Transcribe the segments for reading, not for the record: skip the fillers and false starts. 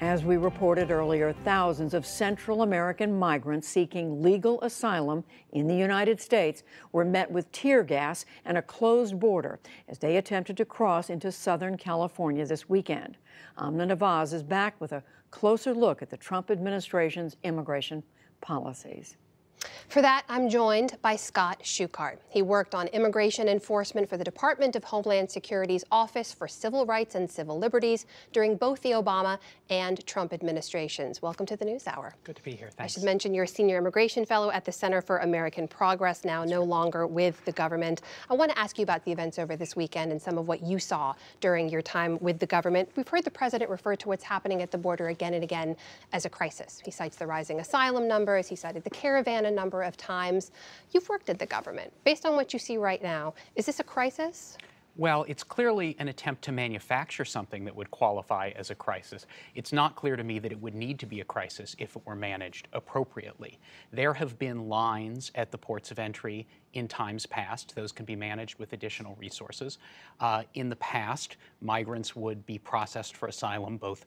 As we reported earlier, thousands of Central American migrants seeking legal asylum in the United States were met with tear gas and a closed border as they attempted to cross into Southern California this weekend. Amna Nawaz is back with a closer look at the Trump administration's immigration policies. For that, I'm joined by Scott Shuchart. He worked on immigration enforcement for the Department of Homeland Security's Office for Civil Rights and Civil Liberties during both the Obama and Trump administrations. Welcome to the NewsHour. Good to be here. Thanks. I should mention you're a senior immigration fellow at the Center for American Progress, now no longer with the government. I want to ask you about the events over this weekend and some of what you saw during your time with the government. We've heard the president refer to what's happening at the border again and again as a crisis. He cites the rising asylum numbers. He cited the caravan a number of times. You've worked at the government. Based on what you see right now, is this a crisis? Well, it's clearly an attempt to manufacture something that would qualify as a crisis. It's not clear to me that it would need to be a crisis if it were managed appropriately. There have been lines at the ports of entry in times past. Those can be managed with additional resources. In the past, migrants would be processed for asylum both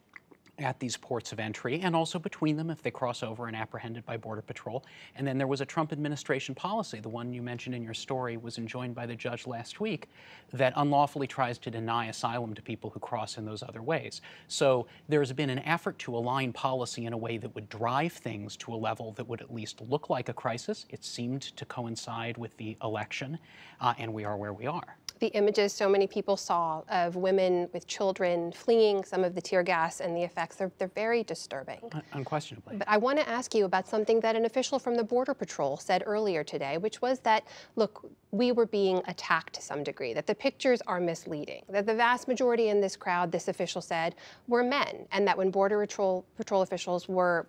at these ports of entry and also between them if they cross over and apprehended by Border Patrol. And then there was a Trump administration policy, the one you mentioned in your story was enjoined by the judge last week, that unlawfully tries to deny asylum to people who cross in those other ways. So there's been an effort to align policy in a way that would drive things to a level that would at least look like a crisis. It seemed to coincide with the election, and we are where we are. The images so many people saw of women with children fleeing some of the tear gas and the effects, they're very disturbing. Unquestionably. But I want to ask you about something that an official from the Border Patrol said earlier today, which was that, look, we were being attacked to some degree, that the pictures are misleading, that the vast majority in this crowd, this official said, were men, and that when Border Patrol officials were,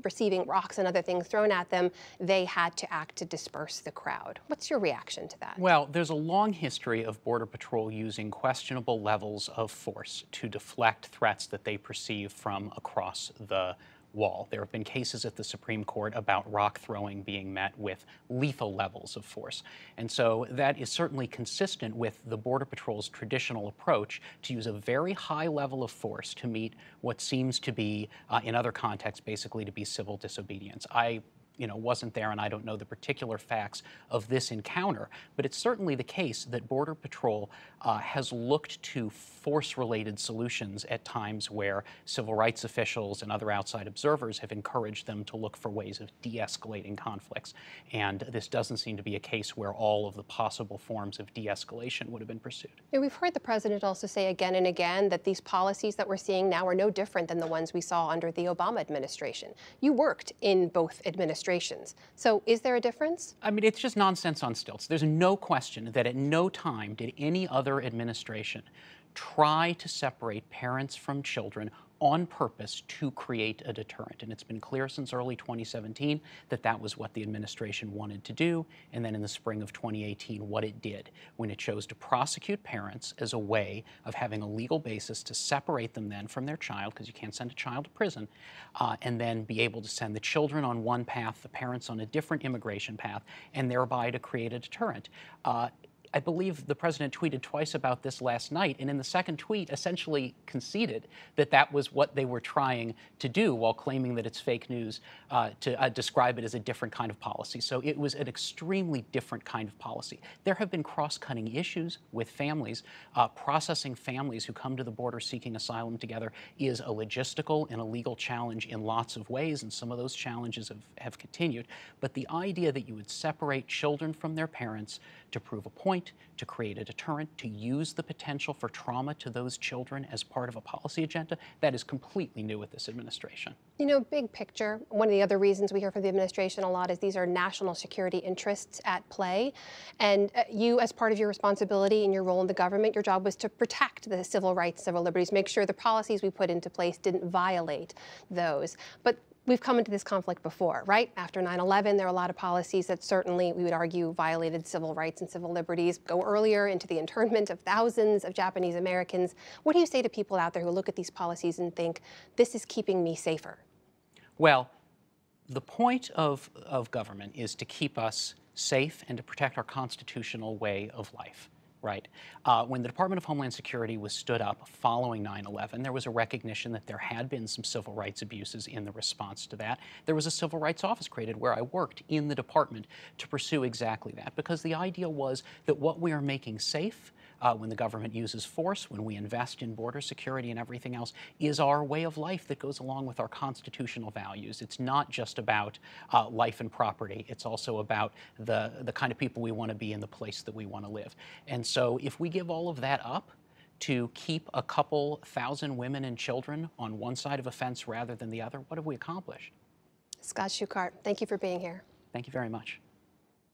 receiving rocks and other things thrown at them, they had to act to disperse the crowd. What's your reaction to that? Well, there's a long history of Border Patrol using questionable levels of force to deflect threats that they perceive from across the wall. There have been cases at the Supreme Court about rock throwing being met with lethal levels of force. And so that is certainly consistent with the Border Patrol's traditional approach to use a very high level of force to meet what seems to be, in other contexts, basically to be civil disobedience. I wasn't there, and I don't know the particular facts of this encounter, but it's certainly the case that Border Patrol has looked to force-related solutions at times where civil rights officials and other outside observers have encouraged them to look for ways of de-escalating conflicts. And this doesn't seem to be a case where all of the possible forms of de-escalation would have been pursued. We've heard the president also say again and again that these policies that we're seeing now are no different than the ones we saw under the Obama administration. You worked in both administrations. So is there a difference? I mean, it's just nonsense on stilts. There's no question that at no time did any other administration try to separate parents from children on purpose to create a deterrent. And it's been clear since early 2017 that that was what the administration wanted to do. And then in the spring of 2018, what it did when it chose to prosecute parents as a way of having a legal basis to separate them then from their child, because you can't send a child to prison, and then be able to send the children on one path, the parents on a different immigration path, and thereby to create a deterrent. I believe the president tweeted twice about this last night, and in the second tweet essentially conceded that that was what they were trying to do while claiming that it's fake news to describe it as a different kind of policy. So it was an extremely different kind of policy. There have been cross-cutting issues with families. Processing families who come to the border seeking asylum together is a logistical and a legal challenge in lots of ways, and some of those challenges have continued. But the idea that you would separate children from their parents to prove a point, to create a deterrent, to use the potential for trauma to those children as part of a policy agenda, that is completely new with this administration. Big picture, one of the other reasons we hear from the administration a lot is these are national security interests at play. And you, as part of your responsibility in your role in the government, your job was to protect the civil rights, civil liberties, make sure the policies we put into place didn't violate those. But we've come into this conflict before, right? After 9/11, there are a lot of policies that certainly, we would argue, violated civil rights and civil liberties. Go earlier into the internment of thousands of Japanese Americans. What do you say to people out there who look at these policies and think, this is keeping me safer? Well, the point of government is to keep us safe and to protect our constitutional way of life. Right. When the Department of Homeland Security was stood up following 9/11, there was a recognition that there had been some civil rights abuses in the response to that. There was a civil rights office created where I worked in the department to pursue exactly that, because the idea was that what we are making safe when the government uses force, when we invest in border security and everything else, is our way of life that goes along with our constitutional values. It's not just about life and property. It's also about the kind of people we want to be in the place that we want to live. And so if we give all of that up to keep a couple thousand women and children on one side of a fence rather than the other, what have we accomplished? Scott Shuchart, thank you for being here. Thank you very much.